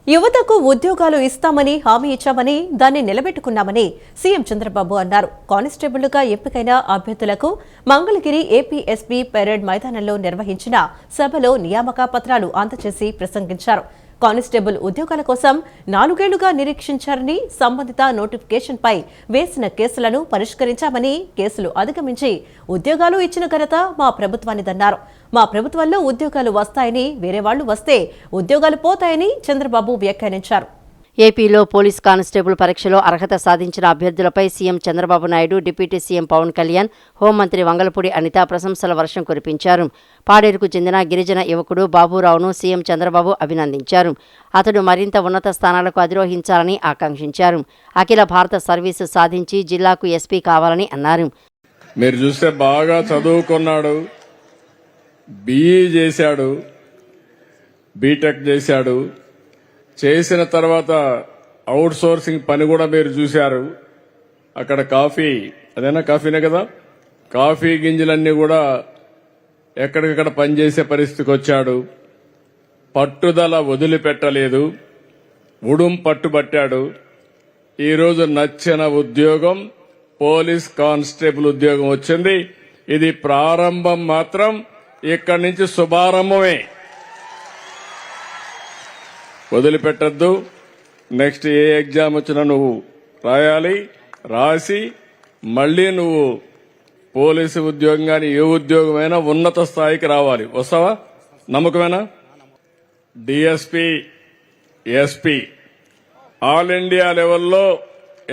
యువతకు ఉద్యోగాలు ఇస్తామని హామీ ఇచ్చామని దాన్ని నిలబెట్టుకున్నామని సీఎం చంద్రబాబు అన్నారు. కానిస్టేబుల్గా ఎంపికైన అభ్యర్థులకు మంగళగిరి ఏపీఎస్పీ పెరేడ్ మైదానంలో నిర్వహించిన సభలో నియామక పత్రాలు అందజేసి ప్రసంగించారు. కానిస్టేబుల్ ఉద్యోగాల కోసం 4 ఏళ్లుగా నిరీక్షించారని, సంబంధిత నోటిఫికేషన్పై వేసిన కేసులను పరిష్కరించామని, కేసులు అధిగమించి ఉద్యోగాలు ఇచ్చిన ఘనత మా ప్రభుత్వానిదన్నారు. మా ప్రభుత్వంలో ఉద్యోగాలు వస్తాయని, వేరే వాళ్లు వస్తే ఉద్యోగాలు పోతాయని చంద్రబాబు వ్యాఖ్యానించారు. ఏపీలో పోలీస్ కానిస్టేబుల్ పరీక్షలో అర్హత సాధించిన అభ్యర్థులపై CM Chandrababu Naidu, deputy CM Pawan Kalyan, హోంమంత్రి వంగలపూడి అనిత ప్రశంసల వర్షం కురిపించారు. పాడేరుకు చెందిన గిరిజన యువకుడు బాబురావును సీఎం చంద్రబాబు అభినందించారు. అతడు మరింత ఉన్నత స్థానాలకు అధిరోహించాలని ఆకాంక్షించారు. అఖిల భారత సర్వీసు సాధించి జిల్లాకు ఎస్పీ కావాలని అన్నారు. మీరు చూస్తే బాగా చదువుకున్నాడు, బీఈ చేశాడు, బీటెక్ చేశాడు. చేసిన తర్వాత అవుట్ సోర్సింగ్ పని కూడా మీరు చూశారు. అక్కడ కాఫీ, అదేనా కాఫీనే కదా, కాఫీ గింజలన్నీ కూడా ఎక్కడికక్కడ పనిచేసే పరిస్థితికి వచ్చాడు. పట్టుదల వదిలిపెట్టలేదు, ఉడుం పట్టుబట్టాడు. ఈరోజు నచ్చిన ఉద్యోగం పోలీస్ కానిస్టేబుల్ ఉద్యోగం వచ్చింది. ఇది ప్రారంభం మాత్రం, ఇక్కడి నుంచి శుభారంభమే. వదిలిపెట్టద్దు. నెక్స్ట్ ఏ ఎగ్జామ్ వచ్చినా నువ్వు రాయాలి, రాసి మళ్లీ నువ్వు పోలీసు ఉద్యోగం కానీ ఏ ఉద్యోగమైనా ఉన్నత స్థాయికి రావాలి. వస్తావా? నమ్మకమేనా? డిఎస్పీ, ఎస్పీ ఆల్ ఇండియా లెవెల్లో,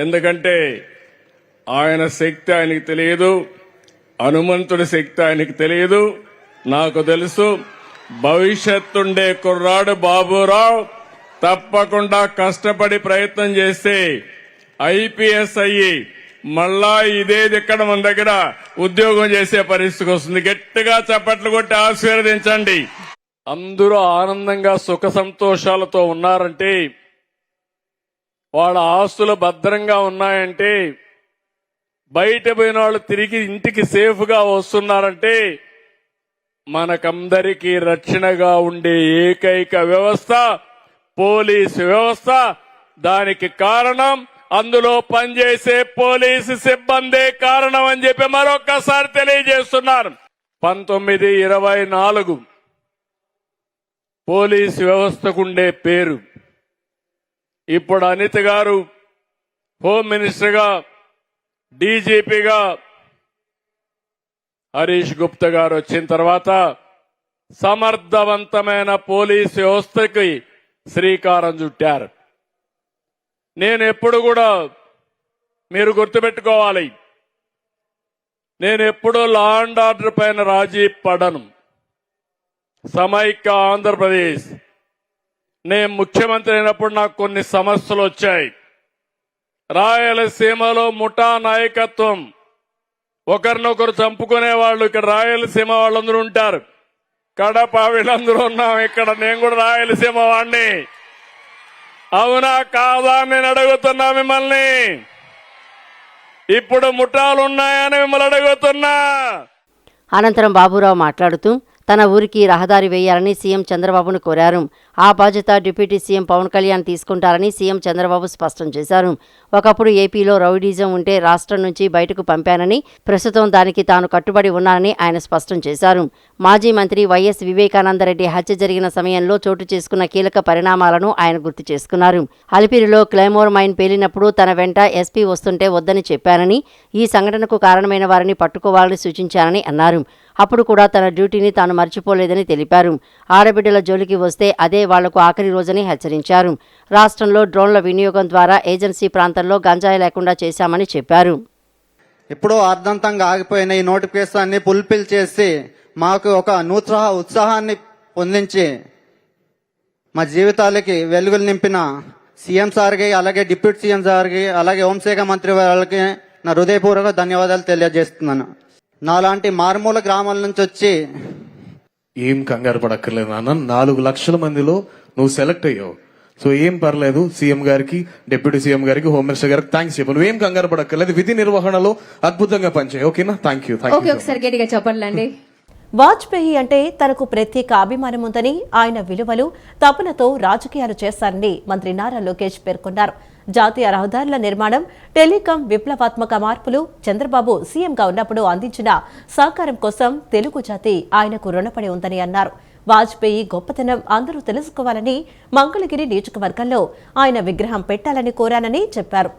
ఎందుకంటే ఆయన శక్తి ఆయనకి తెలియదు, హనుమంతుడి శక్తి ఆయనకి తెలియదు. నాకు తెలుసు. భవిష్యత్తుండే కుర్రాడు బాబురావు తప్పకుండా కష్టపడి ప్రయత్నం చేస్తే ఐపీఎస్ అయ్యి మళ్ళా ఇదే ఇక్కడ మన దగ్గర ఉద్యోగం చేసే పరిస్థితికి వస్తుంది. గట్టిగా చప్పట్లు కొట్టి ఆశీర్వదించండి. అందరూ ఆనందంగా సుఖ సంతోషాలతో ఉన్నారంటే, వాళ్ళ ఆస్తులు భద్రంగా ఉన్నాయంటే, బయట పోయిన వాళ్ళు తిరిగి ఇంటికి సేఫ్ గా వస్తున్నారంటే, మనకందరికీ రక్షణగా ఉండే ఏకైక వ్యవస్థ పోలీసు వ్యవస్థ. దానికి కారణం అందులో పనిచేసే పోలీసు సిబ్బందే కారణం అని చెప్పి మరొక్కసారి తెలియజేస్తున్నారు. 1924 పోలీసు వ్యవస్థకుండే పేరు. ఇప్పుడు అనిత గారు హోమ్ మినిస్టర్గా, డీజీపీగా, హరీష్ గుప్తా గారు వచ్చిన తర్వాత సమర్థవంతమైన పోలీసు వ్యవస్థకి శ్రీకారం చుట్టారు. నేను ఎప్పుడు కూడా, మీరు గుర్తుపెట్టుకోవాలి, నేను ఎప్పుడూ లా అండ్ ఆర్డర్ పైన రాజీ పడను. సమైక్య ఆంధ్రప్రదేశ్, నేను ముఖ్యమంత్రి అయినప్పుడు నాకు కొన్ని సమస్యలు వచ్చాయి. రాయలసీమలో ముఠా నాయకత్వం, ఒకరినొకరు చంపుకునే వాళ్ళు ఇక్కడ రాయలసీమ వాళ్ళందరూ ఉంటారు. కడప వీళ్ళందరూ ఉన్నాం ఇక్కడ. నేను కూడా రాయలసీమ వాడిని. అవునా కాదా నేను అడుగుతున్నా మిమ్మల్ని. ఇప్పుడు ముఠాలు ఉన్నాయని మిమ్మల్ని అడుగుతున్నా. అనంతరం బాబురావు మాట్లాడుతూ తన ఊరికి రహదారి వేయాలని సీఎం చంద్రబాబును కోరారు. ఆ బాధ్యత డిప్యూటీ సీఎం పవన్ కళ్యాణ్ తీసుకుంటారని సీఎం చంద్రబాబు స్పష్టం చేశారు. ఒకప్పుడు ఏపీలో రౌడీజం ఉంటే రాష్ట్రం నుంచి బయటకు పంపానని, ప్రస్తుతం దానికి తాను కట్టుబడి ఉన్నానని ఆయన స్పష్టం చేశారు. మాజీ మంత్రి వైఎస్ వివేకానందరెడ్డి హత్య జరిగిన సమయంలో చోటు చేసుకున్న కీలక పరిణామాలను ఆయన గుర్తు చేసుకున్నారు. అలిపిరిలో క్లైమోర్ మైన్ పేలినప్పుడు తన వెంట ఎస్పీ వస్తుంటే వద్దని చెప్పానని, ఈ సంఘటనకు కారణమైన వారిని పట్టుకోవాలని సూచించానని అన్నారు. అప్పుడు కూడా తన డ్యూటీని తాను మర్చిపోలేదని తెలిపారు. ఆడబిడ్డల జోలికి వస్తే అదే వాళ్లకు ఆఖరి రోజని హెచ్చరించారు. రాష్ట్రంలో డ్రోన్ల వినియోగం ద్వారా ఏజెన్సీ ప్రాంతంలో గంజాయి లేకుండా చేశామని చెప్పారు. ఎప్పుడో అర్ధంతంగా ఆగిపోయిన ఈ నోటిఫికేషన్ని ఫుల్ఫిల్ చేసి మాకు ఒక నూతన ఉత్సాహాన్ని పొందించి మా జీవితాలకి వెలుగులు నింపిన సీఎం సార్కి, అలాగే డిప్యూటీ సీఎం సార్కి, అలాగే హోంశాఖ మంత్రి వాళ్ళకి నా హృదయపూర్వక ధన్యవాదాలు తెలియజేస్తున్నాను. నాలాంటి మారుమూల గ్రామాల నుంచి వచ్చి ఏం కంగారు పడక్కర్లేదు నాన్న. 4 లక్షల మందిలో నువ్వు సెలెక్ట్ అయ్యావు. సో ఏం పర్లేదు. సీఎం గారికి, డిప్యూటీ సీఎం గారికి, హోమ్ మినిస్టర్ గారికి థ్యాంక్స్ చెప్పు. నువ్వేం కంగారు పడక్కర్లేదు. విధి నిర్వహణలో అద్భుతంగా పనిచేయి. ఓకేనా? Thank you. ఒకసారి గట్టిగా చెప్పండి. వాజ్పేయి అంటే తనకు ప్రత్యేక అభిమానం ఉందని, ఆయన విలువలు తపనతో రాజకీయాలు చేస్తారని మంత్రి నారా లోకేష్ పేర్కొన్నారు. జాతీయ రహదారుల నిర్మాణం, టెలికాం విప్లవాత్మక మార్పులు చంద్రబాబు సీఎంగా ఉన్నప్పుడు అందించిన సహకారం కోసం తెలుగు జాతి ఆయనకు రుణపడి ఉందని అన్నారు. వాజ్పేయి గొప్పతనం అందరూ తెలుసుకోవాలని, మంగళగిరి నియోజకవర్గంలో ఆయన విగ్రహం పెట్టాలని కోరానని చెప్పారు.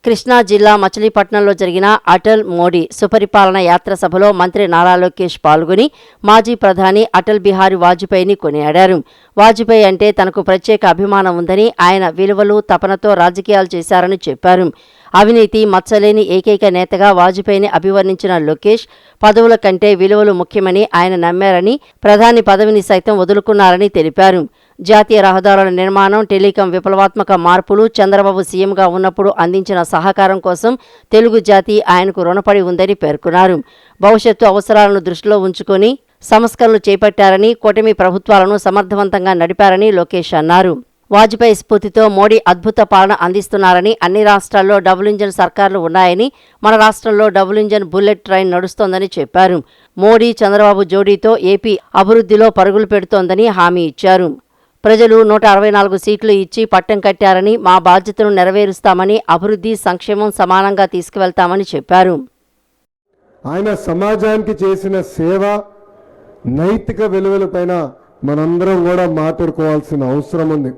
కృష్ణా జిల్లా మచిలీపట్నంలో జరిగిన అటల్ మోడీ సుపరిపాలన యాత్ర సభలో మంత్రి నారా లోకేష్ పాల్గొని మాజీ ప్రధాని అటల్ బిహారీ వాజ్పేయిని కొనియాడారు. వాజ్పేయి అంటే తనకు ప్రత్యేక అభిమానం ఉందని, ఆయన విలువలు తపనతో రాజకీయాలు చేశారని చెప్పారు. అవినీతి మచ్చలేని ఏకైక నేతగా వాజ్పేయిని అభివర్ణించిన లోకేష్ పదవుల కంటే విలువలు ముఖ్యమని ఆయన నమ్మారని, ప్రధాని పదవిని సైతం వదులుకున్నారని తెలిపారు. జాతీయ రహదారుల నిర్మాణం, టెలికాం విప్లవాత్మక మార్పులు చంద్రబాబు సీఎంగా ఉన్నప్పుడు అందించిన సహకారం కోసం తెలుగు జాతి ఆయనకు రుణపడి ఉందని పేర్కొన్నారు. భవిష్యత్తు అవసరాలను దృష్టిలో ఉంచుకొని సంస్కరణలు చేపట్టారని, కూటమి ప్రభుత్వాలను సమర్థవంతంగా నడిపారని లోకేష్ అన్నారు. వాజ్పేయి స్ఫూర్తితో మోడీ అద్భుత పాలన అందిస్తున్నారని, అన్ని రాష్ట్రాల్లో డబుల్ ఇంజన్ సర్కార్లు ఉన్నాయని, మన రాష్ట్రంలో డబుల్ ఇంజన్ బుల్లెట్ ట్రైన్ నడుస్తోందని చెప్పారు. మోడీ చంద్రబాబు జోడీతో ఏపీ అభివృద్ధిలో పరుగులు పెడుతోందని హామీ ఇచ్చారు. ప్రజలు 164 సీట్లు ఇచ్చి పట్టం కట్టారని, మా బాధ్యతను నెరవేరుస్తామని, అభివృద్ధి సంక్షేమం సమానంగా తీసుకువెళ్తామని చెప్పారు. ఆయన సమాజానికి చేసిన సేవ, నైతిక విలువలపైన మనందరం కూడా మాట్లాడుకోవాల్సిన అవసరం ఉంది.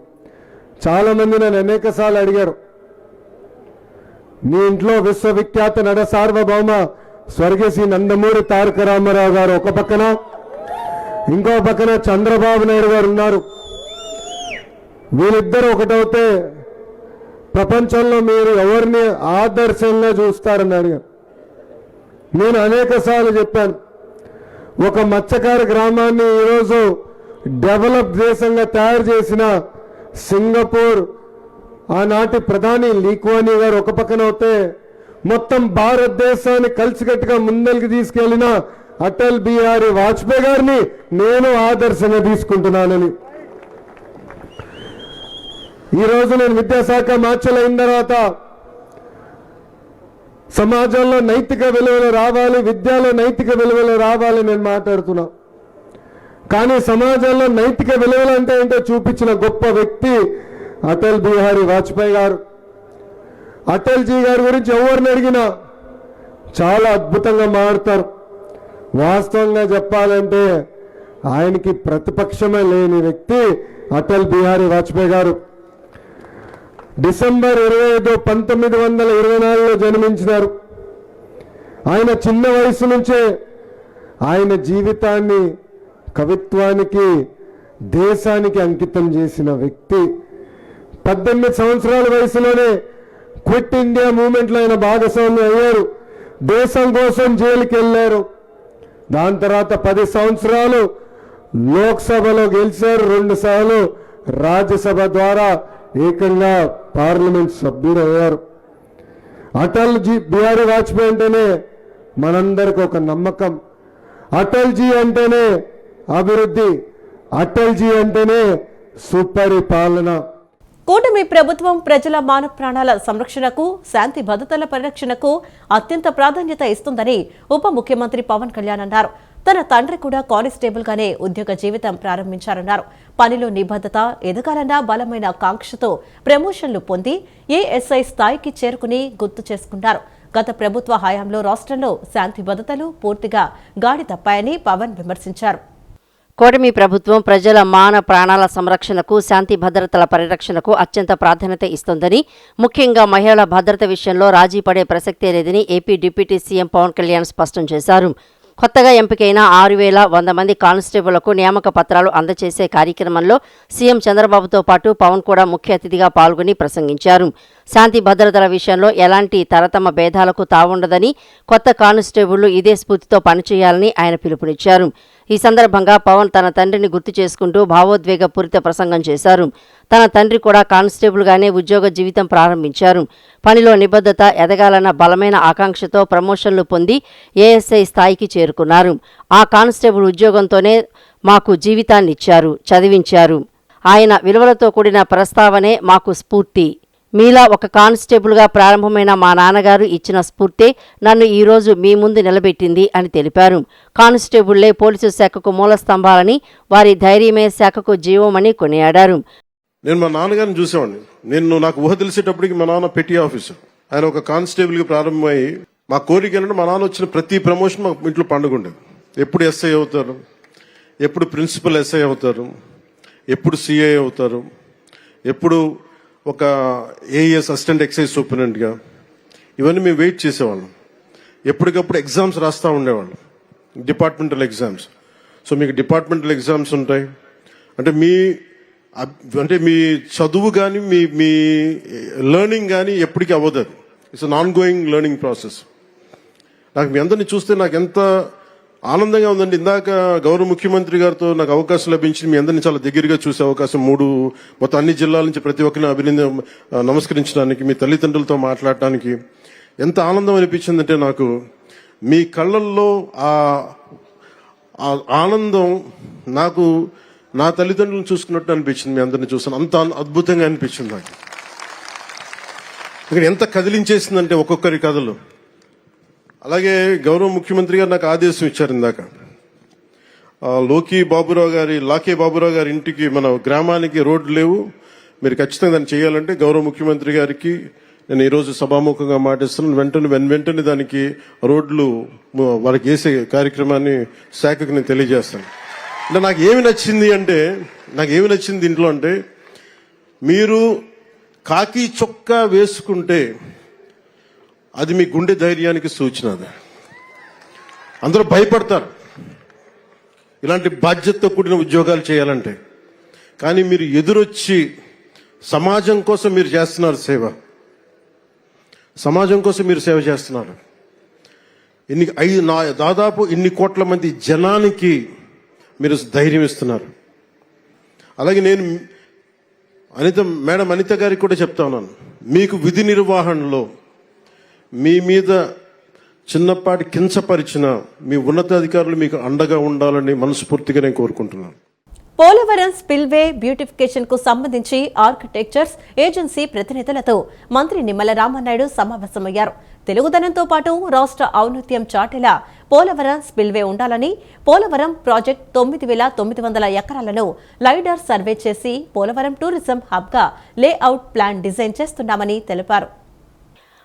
చాలామంది నన్ను అనేకసార్లు అడిగారు, మీ ఇంట్లో విశ్వవిఖ్యాత నట సార్వభౌమ స్వర్గశ్రీ నందమూరి తారక రామారావు గారు ఒక పక్కన, ఇంకో పక్కన చంద్రబాబు నాయుడు గారు ఉన్నారు. వీళ్ళిద్దరు ఒకటవుతే ప్రపంచంలో మీరు ఎవరిని ఆదర్శంగా చూస్తారని అడిగారు. నేను అనేకసార్లు చెప్పాను, ఒక మత్స్యకార గ్రామాన్ని ఈరోజు డెవలప్ దేశంగా తయారు చేసిన సింగపూర్ ఆనాటి ప్రధాని లీ కువాన్ యూ గారు ఒక పక్కన అవుతే, మొత్తం భారతదేశాన్ని కలిసికట్టుగా ముందరికి తీసుకెళ్లిన అటల్ బిహారీ వాజ్పేయి గారిని నేను ఆదర్శంగా తీసుకుంటున్నానని. ఈరోజు నేను విద్యాశాఖ మార్చలు అయిన తర్వాత సమాజంలో నైతిక విలువలు రావాలి, విద్యలో నైతిక విలువలు రావాలి నేను మాట్లాడుతున్నా. కానీ సమాజంలో నైతిక విలువలు అంటే ఏంటో చూపించిన గొప్ప వ్యక్తి అటల్ బిహారీ వాజ్పేయి గారు. అటల్ జీ గారి గురించి ఎవరిని అడిగినా చాలా అద్భుతంగా మాట్లాడతారు. వాస్తవంగా చెప్పాలంటే ఆయనకి ప్రతిపక్షమే లేని వ్యక్తి అటల్ బిహారీ వాజ్పేయి గారు. డిసెంబర్ 25, 1924లో జన్మించినారు. ఆయన చిన్న వయసు నుంచే ఆయన జీవితాన్ని కవిత్వానికి, దేశానికి అంకితం చేసిన వ్యక్తి. 18 సంవత్సరాల వయసులోనే క్విట్ ఇండియా మూవ్మెంట్లో ఆయన భాగస్వామ్యం అయ్యారు. దేశం కోసం జైలుకి వెళ్ళారు. దాని తర్వాత 10 సంవత్సరాలు లోక్సభలో గెలిచారు, 2 సార్లు రాజ్యసభ ద్వారా ఏకంగా పార్లమెంట్ సభ్యుడు అయ్యారు. అటల్ బిహారీ వాజ్పేయి అంటేనే మనందరికి ఒక నమ్మకం. అటల్ జీ అంటేనే అభివృద్ధి, అటల్ జీ అంటేనే సుపరిపాలన. కూటమి ప్రభుత్వం ప్రజల మానవ ప్రాణాల సంరక్షణకు, శాంతి భద్రతల పరిరక్షణకు అత్యంత ప్రాధాన్యత ఇస్తుందని ఉప ముఖ్యమంత్రి పవన్ కళ్యాణ్ అన్నారు. తన తండ్రి కూడా కానిస్టేబుల్ గానే ఉద్యోగ జీవితం ప్రారంభించారన్నారు. పనిలో నిబద్ధత, ఎదగాలన్న బలమైన కాంక్షతో ప్రమోషన్లు పొంది ఏఎస్ఐ స్థాయికి చేరుకుని గుర్తు చేసుకున్నారు. గత ప్రభుత్వ హయాంలో రాష్ట్రంలో శాంతి భద్రతలు పూర్తిగా గాడి తప్పాయని పవన్ విమర్శించారు. కూటమి ప్రభుత్వం ప్రజల మాన ప్రాణాల సంరక్షణకు, శాంతి భద్రతల పరిరక్షణకు అత్యంత ప్రాధాన్యత ఇస్తోందని, ముఖ్యంగా మహిళల భద్రత విషయంలో రాజీ పడే ప్రసక్తే లేదని AP deputy CM Pawan Kalyan స్పష్టం చేశారు. కొత్తగా ఎంపికైన 6,100 మంది కానిస్టేబుళ్లకు నియామక పత్రాలు అందజేసే కార్యక్రమంలో సీఎం చంద్రబాబుతో పాటు పవన్ కూడా ముఖ్య అతిథిగా పాల్గొని ప్రసంగించారు. శాంతి భద్రతల విషయంలో ఎలాంటి తరతమ భేదాలకు తావుండదని, కొత్త కానిస్టేబుళ్లు ఇదే స్ఫూర్తితో పనిచేయాలని ఆయన పిలుపునిచ్చారు. ఈ సందర్భంగా పవన్ తన తండ్రిని గుర్తు చేసుకుంటూ భావోద్వేగపూరిత ప్రసంగం చేశారు. తన తండ్రి కూడా కానిస్టేబుల్గానే ఉద్యోగ జీవితం ప్రారంభించారు. పనిలో నిబద్ధత, ఎదగాలన్న బలమైన ఆకాంక్షతో ప్రమోషన్లు పొంది ఏఎస్ఐ స్థాయికి చేరుకున్నారు. ఆ కానిస్టేబుల్ ఉద్యోగంతోనే మాకు జీవితాన్నిచ్చారు, చదివించారు. ఆయన విలువలతో కూడిన ప్రస్తావనే మాకు స్ఫూర్తి. మీలా ఒక కానిస్టేబుల్గా ప్రారంభమైన మా నాన్నగారు ఇచ్చిన స్ఫూర్తే నన్ను ఈరోజు మీ ముందు నిలబెట్టింది అని తెలిపారు. కానిస్టేబుళ్లే పోలీసు శాఖకు మూల స్తంభాలని, వారి ధైర్యమే శాఖకు జీవమని కొనియాడారు. నేను మా నాన్నగారిని చూసేవాడిని. నాకు ఊహ తెలిసేటప్పటికి మా నాన్న పెట్టి ఆఫీసర్. ఆయన ఒక కానిస్టేబుల్గా ప్రారంభమై మా కోరిక ఏంటంటే మా నాన్న వచ్చిన ప్రతి ప్రమోషన్ మా ఇంట్లో పండుగ ఉండేది. ఎప్పుడు ఎస్ఐ అవుతారు, ఎప్పుడు ప్రిన్సిపల్ ఎస్ఐ అవుతారు, ఎప్పుడు సిఐ అవుతారు, ఎప్పుడు ఒక ఏఎస్ అసిస్టెంట్ ఎక్సైజ్ సూపరింటెండెంట్గా, ఇవన్నీ మేము వెయిట్ చేసేవాళ్ళం. ఎప్పటికప్పుడు ఎగ్జామ్స్ రాస్తూ ఉండేవాళ్ళం, డిపార్ట్మెంటల్ ఎగ్జామ్స్. సో మీకు డిపార్ట్మెంటల్ ఎగ్జామ్స్ ఉంటాయి అంటే మీ చదువు కానీ మీ లెర్నింగ్ కానీ ఎప్పటికీ అవ్వదు. అది it's an on going learning process. నాకు మీ అందరినీ చూస్తే నాకు ఎంత ఆనందంగా ఉందండి. ఇందాక గౌరవ ముఖ్యమంత్రి గారితో నాకు అవకాశం లభించింది మీ అందరినీ చాలా దగ్గరగా చూసే అవకాశం, మొత్తం అన్ని జిల్లాల నుంచి ప్రతి ఒక్కరిని నమస్కరించడానికి, మీ తల్లిదండ్రులతో మాట్లాడటానికి ఎంత ఆనందం అనిపించిందంటే నాకు మీ కళ్ళల్లో ఆ ఆనందం నాకు నా తల్లిదండ్రులను చూసుకున్నట్టు అనిపించింది. మీ అందరిని చూసాను, అంత అద్భుతంగా అనిపించింది నాకు. ఇక్కడ ఎంత కదిలించేసిందంటే ఒక్కొక్కరి కథలు. అలాగే గౌరవ ముఖ్యమంత్రి గారు నాకు ఆదేశం ఇచ్చారు ఇందాక, లాకే బాబురావు గారి ఇంటికి, మన గ్రామానికి రోడ్లు లేవు, మీరు ఖచ్చితంగా దాన్ని చేయాలంటే గౌరవ ముఖ్యమంత్రి గారికి నేను ఈరోజు సభాముఖంగా మాటిస్తున్నాను. వెంటనే దానికి రోడ్లు వారికి వేసే కార్యక్రమాన్ని శాఖకు నేను తెలియజేస్తాను. అంటే నాకు ఏమి నచ్చింది దీంట్లో అంటే, మీరు కాకి చొక్కా వేసుకుంటే అది మీ గుండె ధైర్యానికి సూచన. అది అందరూ భయపడతారు ఇలాంటి బాధ్యతతో కూడిన ఉద్యోగాలు చేయాలంటే. కానీ మీరు ఎదురొచ్చి సమాజం కోసం మీరు చేస్తున్నారు సేవ, సమాజం కోసం మీరు సేవ చేస్తున్నారు. దాదాపు ఇన్ని కోట్ల మంది జనానికి మీరు ధైర్యం ఇస్తున్నారు. అలాగే నేను మేడం అనిత గారికి కూడా చెప్తా ఉన్నాను, మీకు విధి నిర్వహణలో మీ మీద చిన్నపాటి కించపరిచిన మీ ఉన్నతాధికారులు మీకు అండగా ఉండాలని మనస్ఫూర్తిగా నేను కోరుకుంటున్నాను. పోలవరం స్పిల్వే బ్యూటిఫికేషన్ కు సంబంధించి ఆర్కిటెక్చర్స్ ఏజెన్సీ ప్రతినిధులతో మంత్రి నిమ్మల రామనాయుడు సమావేశమయ్యారు. తెలుగుదనంతో పాటు రాష్ట్ర ఔన్నత్యం చాటేలా పోలవరం స్పిల్వే ఉండాలని, పోలవరం ప్రాజెక్ట్ 9,900 ఎకరాలను లైడార్ సర్వే చేసి పోలవరం టూరిజం హబ్ గా లేఅవుట్ ప్లాన్ డిజైన్ చేస్తున్నామని తెలిపారు.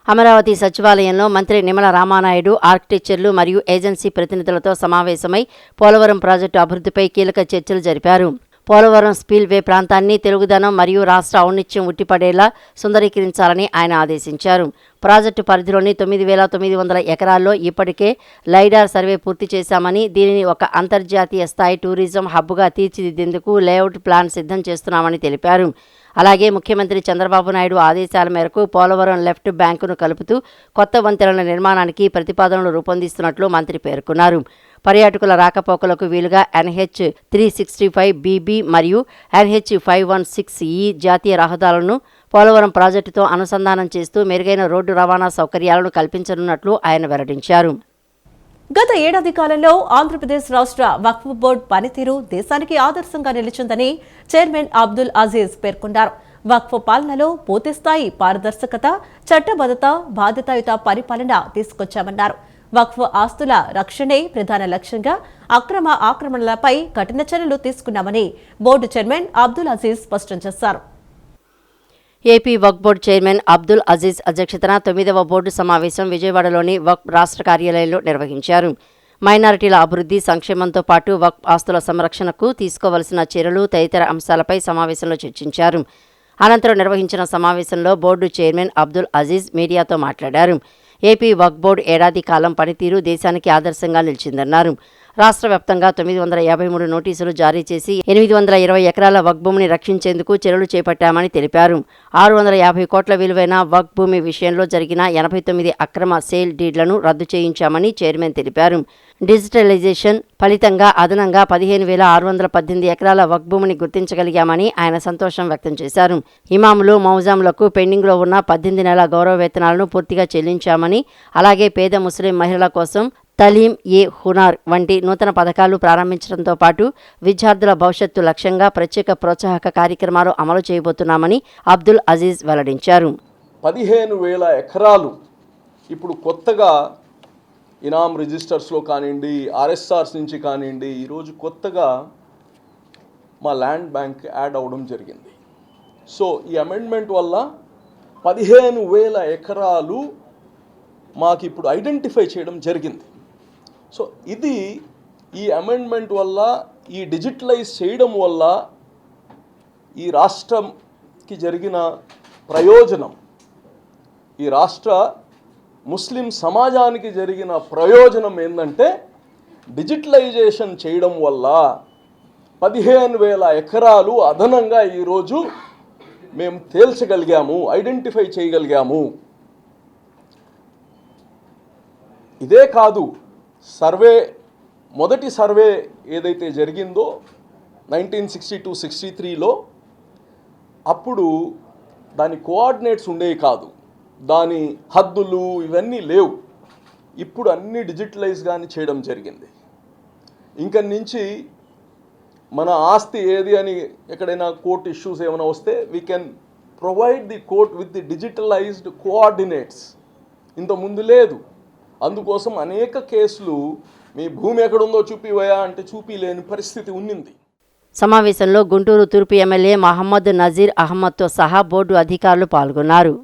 అమరావతి సచివాలయంలో మంత్రి నిమ్మల రామానాయుడు ఆర్కిటెక్చర్లు మరియు ఏజెన్సీ ప్రతినిధులతో సమావేశమై పోలవరం ప్రాజెక్టు అభివృద్ధిపై కీలక చర్చలు జరిపారు. పోలవరం స్పిల్వే ప్రాంతాన్ని తెలుగుదనం మరియు రాష్ట్ర ఔన్నత్యం ఉట్టిపడేలా సుందరీకరించాలని ఆయన ఆదేశించారు. ప్రాజెక్టు పరిధిలోని 9,900 ఎకరాల్లో ఇప్పటికే లైడార్ సర్వే పూర్తి చేశామని, దీనిని ఒక అంతర్జాతీయ స్థాయి టూరిజం హబ్గా తీర్చిదిద్దేందుకు లేఅవుట్ ప్లాన్ సిద్ధం చేస్తున్నామని తెలిపారు. అలాగే ముఖ్యమంత్రి చంద్రబాబు నాయుడు ఆదేశాల మేరకు పోలవరం లెఫ్ట్ బ్యాంకును కలుపుతూ కొత్త వంతెనల నిర్మాణానికి ప్రతిపాదనలు రూపొందిస్తున్నట్లు మంత్రి పేర్కొన్నారు. పర్యాటకుల రాకపోకలకు వీలుగా NH 365BB మరియు NH 516E జాతీయ రహదారులను పోలవరం ప్రాజెక్టుతో అనుసంధానం చేస్తూ మెరుగైన రోడ్డు రవాణా సౌకర్యాలను కల్పించనున్నట్లు ఆయన వెల్లడించారు. గత ఏడాది కాలంలో ఆంధ్రప్రదేశ్ రాష్ట్ర వక్ఫ్ బోర్డు పనితీరు దేశానికి ఆదర్శంగా నిలిచిందని చైర్మన్ అబ్దుల్ అజీజ్ పేర్కొన్నారు. వక్ఫ్ పాలనలో పూర్తిస్థాయి పారదర్శకత, చట్టబద్ధత, బాధ్యతాయుత పరిపాలన తీసుకొచ్చామన్నారు. వక్ఫ్ ఆస్తుల రక్షణే ప్రధాన లక్ష్యంగా అక్రమ ఆక్రమణలపై కఠిన చర్యలు తీసుకున్నామని బోర్డు చైర్మన్ అబ్దుల్ అజీజ్ స్పష్టం చేశారు. ఏపీ వక్ఫ్ బోర్డు చైర్మన్ అబ్దుల్ అజీజ్ అధ్యక్షతన 9వ బోర్డు సమావేశం విజయవాడలోని వక్ఫ్ రాష్ట్ర కార్యాలయంలో నిర్వహించారు. మైనారిటీల అభివృద్ధి, సంక్షేమంతో పాటు వక్ఫ్ ఆస్తుల సంరక్షణకు తీసుకోవలసిన చర్యలు తదితర అంశాలపై సమావేశంలో చర్చించారు. అనంతరం నిర్వహించిన సమావేశంలో బోర్డు చైర్మన్ అబ్దుల్ అజీజ్ మీడియాతో మాట్లాడారు. ఏపీ వక్ఫ్ బోర్డు ఏడాది కాలం పనితీరు దేశానికి ఆదర్శంగా నిలిచిందన్నారు. రాష్ట్ర వ్యాప్తంగా 953 నోటీసులు జారీ చేసి 820 ఎకరాల వక్ఫ్ భూమిని రక్షించేందుకు చర్యలు చేపట్టామని తెలిపారు. 650 కోట్ల విలువైన వక్ఫ్ భూమి విషయంలో జరిగిన 89 అక్రమ సేల్ డీడ్లను రద్దు చేయించామని చైర్మన్ తెలిపారు. డిజిటలైజేషన్ ఫలితంగా అదనంగా 15,618 ఎకరాల వక్ఫ్ భూమిని గుర్తించగలిగామని ఆయన సంతోషం వ్యక్తం చేశారు. ఇమాములు, మౌజాంలకు పెండింగ్లో ఉన్న 18 నెలల గౌరవ వేతనాలను పూర్తిగా చెల్లించామని, అలాగే పేద ముస్లిం మహిళల కోసం తలీం ఏ హునార్ వంటి నూతన పథకాలు ప్రారంభించడంతో పాటు విద్యార్థుల భవిష్యత్తు లక్ష్యంగా ప్రత్యేక ప్రోత్సాహక కార్యక్రమాలు అమలు చేయబోతున్నామని అబ్దుల్ అజీజ్ వెల్లడించారు. 15,000 ఎకరాలు ఇప్పుడు కొత్తగా ఇనాం రిజిస్టర్స్లో కానివ్వండి, ఆర్ఎస్ఆర్స్ నుంచి కానివ్వండి, ఈరోజు కొత్తగా మా ల్యాండ్ బ్యాంక్ యాడ్ అవ్వడం జరిగింది. సో ఈ అమెండ్మెంట్ వల్ల 15,000 ఎకరాలు మాకు ఇప్పుడు ఐడెంటిఫై చేయడం జరిగింది. సో ఇది ఈ అమెండ్మెంట్ వల్ల, ఈ డిజిటలైజ్ చేయడం వల్ల ఈ రాష్ట్రంకి జరిగిన ప్రయోజనం, ఈ రాష్ట్ర ముస్లిం సమాజానికి జరిగిన ప్రయోజనం ఏంటంటే డిజిటలైజేషన్ చేయడం వల్ల 15,000 ఎకరాలు అదనంగా ఈరోజు మేము తేల్చగలిగాము, ఐడెంటిఫై చేయగలిగాము. ఇదే కాదు, మొదటి సర్వే ఏదైతే జరిగిందో 1962-63లో అప్పుడు దాని కోఆర్డినేట్స్ ఉండేవి కాదు, దాని హద్దులు ఇవన్నీ లేవు. ఇప్పుడు అన్ని డిజిటలైజ్ కానీ చేయడం జరిగింది. ఇంక నుంచి మన ఆస్తి ఏది అని ఎక్కడైనా కోర్ట్ ఇష్యూస్ ఏమైనా వస్తే we can provide the court with the digitalised coordinates. ఇంతకుముందు లేదు. అందుకోసం అనేక కేసులు మీ భూమి ఎక్కడుందో చూపివయా అంటే చూపిలేని పరిస్థితి ఉన్నింది. సమావేశంలో గుంటూరు తూర్పు ఎమ్మెల్యే మహమ్మద్ నజీర్ అహ్మద్తో సహా బోర్డు అధికారులు పాల్గొన్నారు.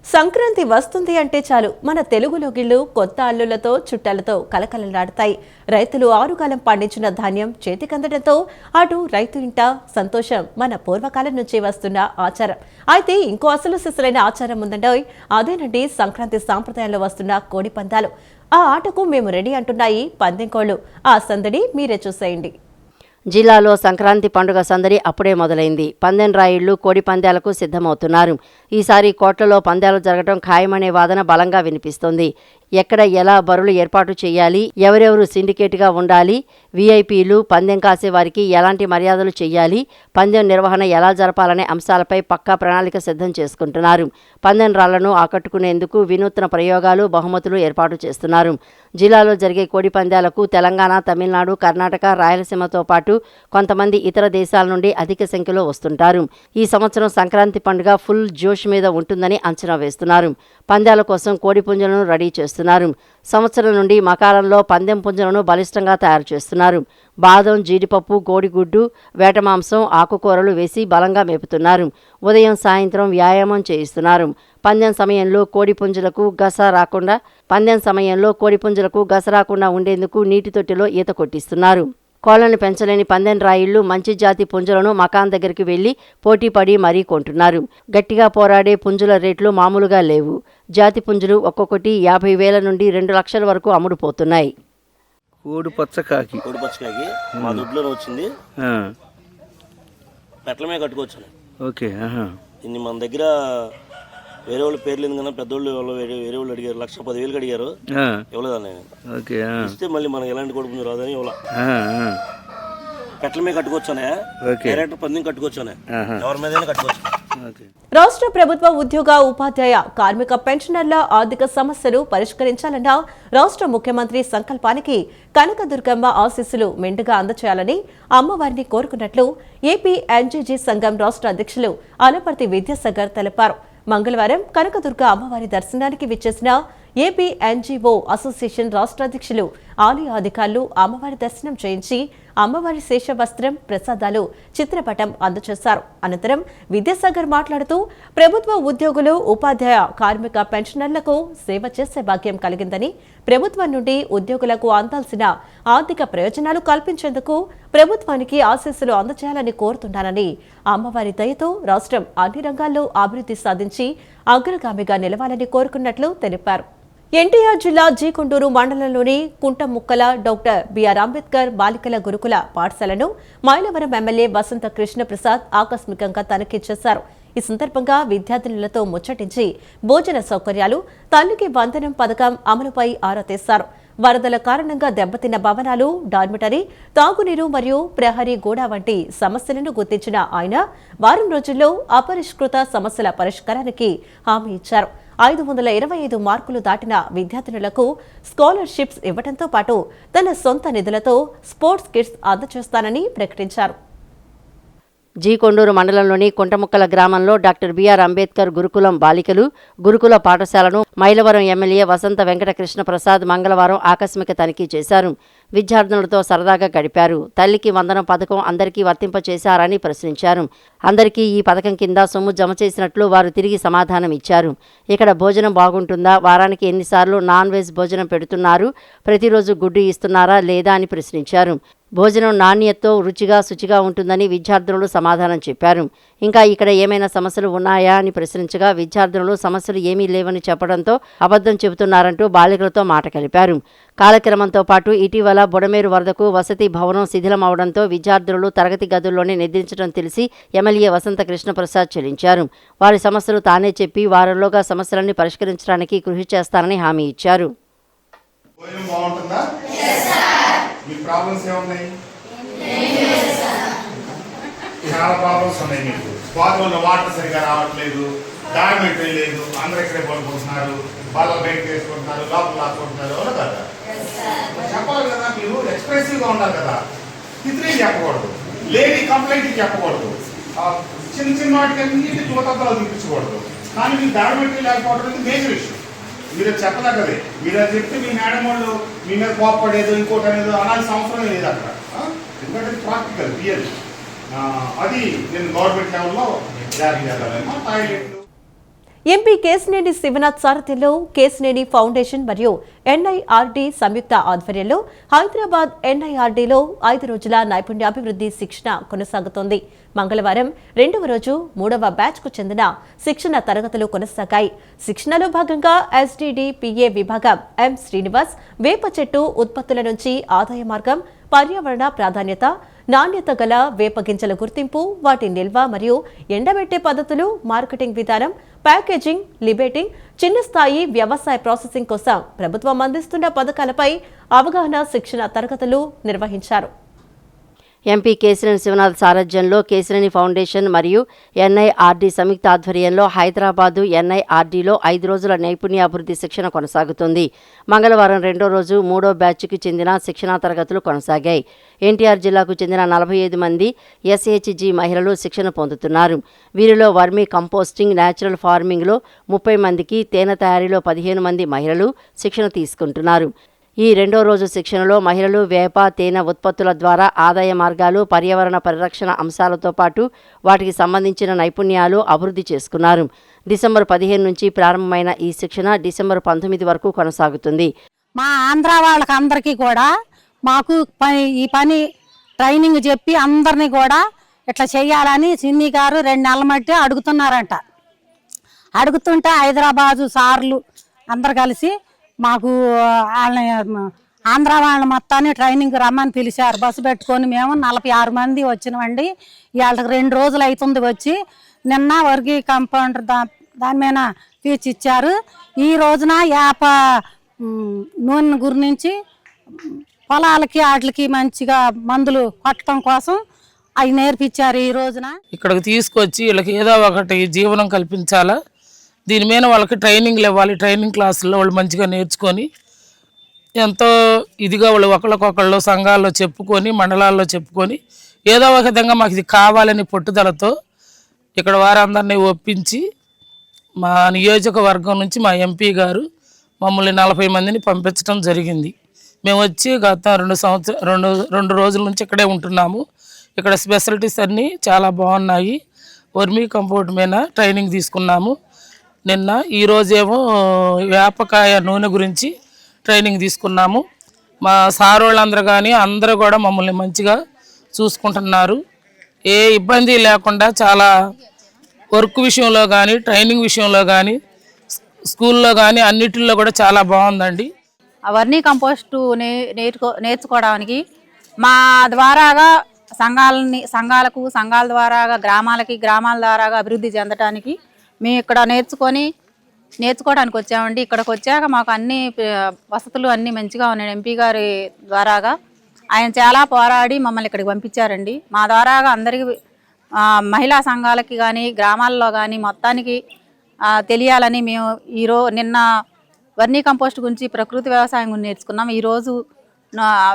సంక్రాంతి వస్తుంది అంటే చాలు మన తెలుగు లోగిళ్లు కొత్త అల్లులతో చుట్టాలతో కలకలలాడతాయి. రైతులు ఆరుగాలం పండించిన ధాన్యం చేతికందడంతో అటు రైతు ఇంట సంతోషం మన పూర్వకాలం నుంచి వస్తున్న ఆచారం. అయితే ఇంకో అసలు సిసలైన ఆచారం ఉందండి. అదేనండి సంక్రాంతి సాంప్రదాయంలో వస్తున్న కోడి పందాలు. ఆ ఆటకు మేము రెడీ అంటున్నాయి పందెం కోళ్లు. ఆ సందడి మీరే చూసేయండి. జిల్లాలో సంక్రాంతి పండుగ సందడి అప్పుడే మొదలైంది. పందెం రాయుళ్లు కోడి పందాలకు సిద్ధమవుతున్నారు. ఈసారి కోట్లలో పందాలు జరగడం ఖాయమనే వాదన బలంగా వినిపిస్తోంది. ఎక్కడ ఎలా బరులు ఏర్పాటు చేయాలి, ఎవరెవరు సిండికేట్గా ఉండాలి, వీఐపీలు, పందెం కాసే వారికి ఎలాంటి మర్యాదలు చేయాలి, పందెం నిర్వహణ ఎలా జరపాలనే అంశాలపై పక్కా ప్రణాళిక సిద్ధం చేసుకుంటున్నారు. పందెం రాళ్లను ఆకట్టుకునేందుకు వినూత్న ప్రయోగాలు, బహుమతులు ఏర్పాటు చేస్తున్నారు. జిల్లాలో జరిగే కోడి పందాలకు తెలంగాణ, తమిళనాడు, కర్ణాటక, రాయలసీమతో పాటు కొంతమంది ఇతర దేశాల నుండి అధిక సంఖ్యలో వస్తుంటారు. ఈ సంవత్సరం సంక్రాంతి పండుగ ఫుల్ జోష్ మీద ఉంటుందని అంచనా వేస్తున్నారు. పందాల కోసం కోడి పుంజలను రెడీ చేస్తున్నారు. సంవత్సరం నుండి మకారంలో పందెం పుంజలను బలిష్టంగా తయారు చేస్తున్నారు. బాదం, జీడిపప్పు, కోడిగుడ్డు, వేట మాంసం, ఆకుకూరలు వేసి బలంగా మేపుతున్నారు. ఉదయం సాయంత్రం వ్యాయామం చేయిస్తున్నారు. పందెం సమయంలో కోడి పుంజులకు గస రాకుండా ఉండేందుకు నీటి తొట్టిలో ఈత కొట్టిస్తున్నారు. కోళ్లను పెంచలేని పందెం రాయిళ్లు మంచి జాతి పుంజులను మకాన్ దగ్గరికి వెళ్లి పోటీపడి మరీ కొంటున్నారు. గట్టిగా పోరాడే పుంజుల రేట్లు మామూలుగా లేవు. జాతి పుంజులు ఒక్కొక్కటి 50,000 నుండి 2 లక్షల వరకు అమ్ముడుపోతున్నాయి. కోడి పచ్చకాకి మా దొడ్లో వచ్చింది. పెట్టలమే కట్టుకోవచ్చు. ఓకే. ఇన్ని మన దగ్గర వేరే వాళ్ళ పేర్లు ఎందుకన్నా పెద్దోళ్ళు వేరే వాళ్ళు అడిగారు, 1,10,000 అడిగారు, ఇవ్వలేదని. ఓకే. ఇస్తే మళ్ళీ మనకి ఎలాంటి కొడుకు రాదని ఇవ్వాల. పెట్టలమే కట్టుకోవచ్చానే, డైరెక్ట్ పందెం కట్టుకోవచ్చానే, ఎవరి మీద కట్టుకోవచ్చు. రాష్ట్ర ప్రభుత్వ ఉద్యోగ, ఉపాధ్యాయ, కార్మిక పెన్షనర్ల ఆర్థిక సమస్యలు పరిష్కరించాలన్న రాష్ట్ర ముఖ్యమంత్రి సంకల్పానికి కనకదుర్గమ్మ ఆశీస్సులు మెండుగా అందచేయాలని అమ్మవారిని కోరుకున్నట్లు ఏపీ ఎన్జీజీ సంఘం రాష్ట్ర అధ్యక్షులు అనపర్తి విద్యాసాగర్ తెలిపారు. మంగళవారం కనకదుర్గ అమ్మవారి దర్శనానికి విచ్చేసిన ఏపీ ఎన్జీఓ అసోసియేషన్ రాష్ట్ర అధ్యక్షులు, ఆలయ అధికారులు అమ్మవారి దర్శనం చేయించి అమ్మవారి శేష వస్త్రం, ప్రసాదాలు, చిత్రపటం అందజేశారు. అనంతరం విద్యాసాగర్ మాట్లాడుతూ ప్రభుత్వ ఉద్యోగులు, ఉపాధ్యాయ, కార్మిక పెన్షనర్లకు సేవ చేసే భాగ్యం కలిగిందని, ప్రభుత్వం నుండి ఉద్యోగులకు అందాల్సిన ఆర్థిక ప్రయోజనాలు కల్పించేందుకు ప్రభుత్వానికి ఆశీస్సులు అందజేయాలని కోరుతున్నానని, అమ్మవారి దయతో రాష్ట్రం అన్ని రంగాల్లో అభివృద్ధి సాధించి అగ్రగామిగా నిలవాలని కోరుకున్నట్లు తెలిపారు. ఎన్టీఆర్ జిల్లా జీకొండూరు మండలంలోని కుంటముక్కల డాక్టర్ బిఆర్ అంబేద్కర్ బాలికల గురుకుల పాఠశాలను మైలవరం ఎమ్మెల్యే వసంత కృష్ణప్రసాద్ ఆకస్మికంగా తనిఖీ చేశారు. ఈ సందర్భంగా విద్యార్థినులతో ముచ్చటించి భోజన సౌకర్యాలు, తల్లికి వందనం పథకం అమలుపై ఆరా తీశారు. వరదల కారణంగా దెబ్బతిన్న భవనాలు, డార్మిటరీ, తాగునీరు మరియు ప్రహరీ గోడ వంటి సమస్యలను గుర్తించిన ఆయన వారం రోజుల్లో అపరిష్కృత సమస్యల పరిష్కారానికి హామీ ఇచ్చారు. 525 మార్కులు దాటిన విద్యార్థినులకు స్కాలర్షిప్స్ ఇవ్వడంతో పాటు తన సొంత నిధులతో స్పోర్ట్స్ కిట్స్ అందజేస్తానని ప్రకటించారు. జీ కొండూరు మండలంలోని కుంటముక్కల గ్రామంలో డాక్టర్ బిఆర్ అంబేద్కర్ గురుకులం బాలికలు గురుకుల పాఠశాలను మైలవరం ఎమ్మెల్యే వసంత వెంకట కృష్ణ ప్రసాద్ మంగళవారం ఆకస్మిక తనిఖీ చేశారు. విద్యార్థినులతో సరదాగా గడిపారు. తల్లికి వందనం పథకం అందరికీ వర్తింపచేశారని ప్రశ్నించారు. అందరికీ ఈ పథకం కింద సొమ్ము జమ చేసినట్లు వారు తిరిగి సమాధానం ఇచ్చారు. ఇక్కడ భోజనం బాగుంటుందా, వారానికి ఎన్నిసార్లు నాన్ వెజ్ భోజనం పెడుతున్నారు, ప్రతిరోజు గుడ్డు ఇస్తున్నారా లేదా అని ప్రశ్నించారు. భోజనం నాణ్యతతో రుచిగా శుచిగా ఉంటుందని విద్యార్థినులు సమాధానం చెప్పారు. ఇంకా ఇక్కడ ఏమైనా సమస్యలు ఉన్నాయా అని ప్రశ్నించగా విద్యార్థినులు సమస్యలు ఏమీ లేవని చెప్పడంతో అబద్ధం చెబుతున్నారంటూ బాలికలతో మాట కలిపారు. కాలక్రమంతో పాటు ఇటీవల బుడమేరు వరదకు వసతి భవనం శిథిలమవడంతో విద్యార్థులు తరగతి గదుల్లోనే నిద్రించడం తెలిసి ఎమ్మెల్యే వసంత కృష్ణప్రసాద్ చెల్లించారు. వారి సమస్యలు తానే చెప్పి వారంలోగా సమస్యలన్నీ పరిష్కరించడానికి కృషి చేస్తానని హామీ ఇచ్చారు. మీ ప్రాబ్లమ్స్ ఏమున్నాయి? చాలా ప్రాబ్లమ్స్ ఉన్నాయి మీకు. బాత్రూంలో వాటర్ సరిగా రావట్లేదు, డార్మెంటరీ లేదు, అందరూ ఇక్కడే పడుకుంటున్నారు, బాగా బయటకు వేసుకుంటున్నారు, లోపల లాక్కుంటున్నారు. ఎవరు కదా చెప్పాలి కదా, మీరు ఎక్స్ప్రెసివ్గా ఉండాలి కదా. ఇతరే చెప్పకూడదు, లేడీ కంప్లైంట్ చెప్పకూడదు, చిన్న చిన్న వాటికి అన్నింటి యువతత్వాలు చూపించకూడదు. కానీ మీకు డార్మెంటరీ లేకపోవడం అనేది మేజర్ ఇష్యూ. మీరు చెప్పదగ్గదే. మీరు అది చెప్తే మీ మేడం వాళ్ళు మీ మీద కోపడేదో ఇంకోటి అనేది అనాల్సిన అవసరం లేదు అక్కడ. ఎందుకంటే ప్రాక్టికల్ రియల్. అది నేను గవర్నమెంట్ లెవెల్లో జారీ చేయాలమ్మా. టాయిలెట్లు ఎంపీ కేశినేని శివనాథ్ సారథ్యంలో కేశినేని ఫౌండేషన్ మరియు ఎన్ఐఆర్డీ సంయుక్త ఆధ్వర్యంలో హైదరాబాద్ ఎన్ఐఆర్డీలో 5 రోజుల నైపుణ్యాభివృద్ధి శిక్షణ కొనసాగుతోంది. మంగళవారం 2వ రోజు 3వ బ్యాచ్కు చెందిన శిక్షణ తరగతులు కొనసాగాయి. శిక్షణలో భాగంగా ఎస్డీడీపీఏ విభాగం ఎం శ్రీనివాస్ వేప చెట్టు ఉత్పత్తుల నుంచి ఆదాయ మార్గం, పర్యావరణ ప్రాధాన్యత, నాణ్యత గల వేప గింజల గుర్తింపు, వాటి నిల్వ మరియు ఎండబెట్టే పద్ధతులు, మార్కెటింగ్ విధానం, ప్యాకేజింగ్, లిబేటింగ్, చిన్న స్థాయి వ్యవసాయ ప్రాసెసింగ్ కోసం ప్రభుత్వం అందిస్తున్న పథకాలపై అవగాహన శిక్షణ తరగతులు నిర్వహించారు. ఎంపీ కేశినేని శివనాథ్ సారథ్యంలో కేశినేని ఫౌండేషన్ మరియు ఎన్ఐఆర్డీ సంయుక్త ఆధ్వర్యంలో హైదరాబాదు ఎన్ఐఆర్డీలో 5 రోజుల నైపుణ్యాభివృద్ధి శిక్షణ కొనసాగుతుంది. మంగళవారం 2వ రోజు 3వ బ్యాచ్కి చెందిన శిక్షణా తరగతులు కొనసాగాయి. ఎన్టీఆర్ జిల్లాకు చెందిన 45 మంది ఎస్హెచ్జి మహిళలు శిక్షణ పొందుతున్నారు. వీరిలో వర్మీ కంపోస్టింగ్, న్యాచురల్ ఫార్మింగ్లో 30 మందికి, తేనె తయారీలో 15 మంది మహిళలు శిక్షణ తీసుకుంటున్నారు. ఈ 2వ రోజు శిక్షణలో మహిళలు వేప, తేనె ఉత్పత్తుల ద్వారా ఆదాయ మార్గాలు, పర్యావరణ పరిరక్షణ అంశాలతో పాటు వాటికి సంబంధించిన నైపుణ్యాలు అభివృద్ధి చేసుకున్నారు. డిసెంబర్ 15 నుంచి ప్రారంభమైన ఈ శిక్షణ డిసెంబర్ 19 వరకు కొనసాగుతుంది. మా ఆంధ్ర వాళ్ళకి అందరికీ కూడా మాకు ఈ పని ట్రైనింగ్ చెప్పి అందరినీ కూడా ఇట్లా చేయాలని చిన్ని గారు 2 నెలల మట్టి అడుగుతున్నారంట. అడుగుతుంటే హైదరాబాదు సార్లు అందరు కలిసి మాకు వాళ్ళని ఆంధ్ర వాళ్ళ మొత్తాన్ని ట్రైనింగ్ రమ్మని పిలిచారు. బస్సు పెట్టుకొని మేము 46 మంది వచ్చినామండి. వాళ్ళకి 2 రోజులు అవుతుంది వచ్చి. నిన్న వర్గీ కంపౌండర్ దాని మీద ఫీచ్ ఇచ్చారు. ఈ రోజున యాప నూనె గురించి పొలాలకి వాటికి మంచిగా మందులు కొట్టడం కోసం అవి నేర్పించారు. ఈ రోజున ఇక్కడికి తీసుకొచ్చి వీళ్ళకి ఏదో ఒకటి జీవనం కల్పించాలా, దీని మీద వాళ్ళకి ట్రైనింగ్లు ఇవ్వాలి. ట్రైనింగ్ క్లాసుల్లో వాళ్ళు మంచిగా నేర్చుకొని ఎంతో ఇదిగా వాళ్ళు ఒకళ్ళకొకళ్ళు సంఘాల్లో చెప్పుకొని, మండలాల్లో చెప్పుకొని ఏదో ఒక విధంగా మాకు ఇది కావాలని పట్టుదలతో ఇక్కడ వారందరినీ ఒప్పించి మా నియోజకవర్గం నుంచి మా ఎంపీ గారు మమ్మల్ని 40 మందిని పంపించడం జరిగింది. మేము వచ్చి గత 2 రోజుల నుంచి ఇక్కడే ఉంటున్నాము. ఇక్కడ స్పెషాలిటీస్ అన్నీ చాలా బాగున్నాయి. వర్మీ కంపౌండ్ మీద ట్రైనింగ్ తీసుకున్నాము. నిన్న ఈరోజేమో వేపకాయ నూనె గురించి ట్రైనింగ్ తీసుకున్నాము. మా సార్ వాళ్ళందరూ కానీ అందరూ కూడా మమ్మల్ని మంచిగా చూసుకుంటున్నారు. ఏ ఇబ్బంది లేకుండా చాలా వర్క్ విషయంలో కానీ, ట్రైనింగ్ విషయంలో కానీ, స్కూల్లో కానీ అన్నిటిల్లో కూడా చాలా బాగుందండి. వర్మీ కంపోస్టు నేర్చుకోవడానికి మా ద్వారాగా సంఘాలకు, సంఘాల ద్వారాగా గ్రామాల ద్వారాగా అభివృద్ధి చెందడానికి మేము ఇక్కడ నేర్చుకోవడానికి వచ్చామండి. ఇక్కడికి వచ్చాక మాకు అన్ని వసతులు అన్నీ మంచిగా ఉన్నాయి. ఎంపీ గారి ద్వారాగా ఆయన చాలా పోరాడి మమ్మల్ని ఇక్కడికి పంపించారండి. మా ద్వారాగా అందరికీ మహిళా సంఘాలకి కానీ, గ్రామాల్లో కానీ మొత్తానికి తెలియాలని మేము నిన్న వర్మీ కంపోస్ట్ గురించి, ప్రకృతి వ్యవసాయం గురించి నేర్చుకున్నాం. ఈరోజు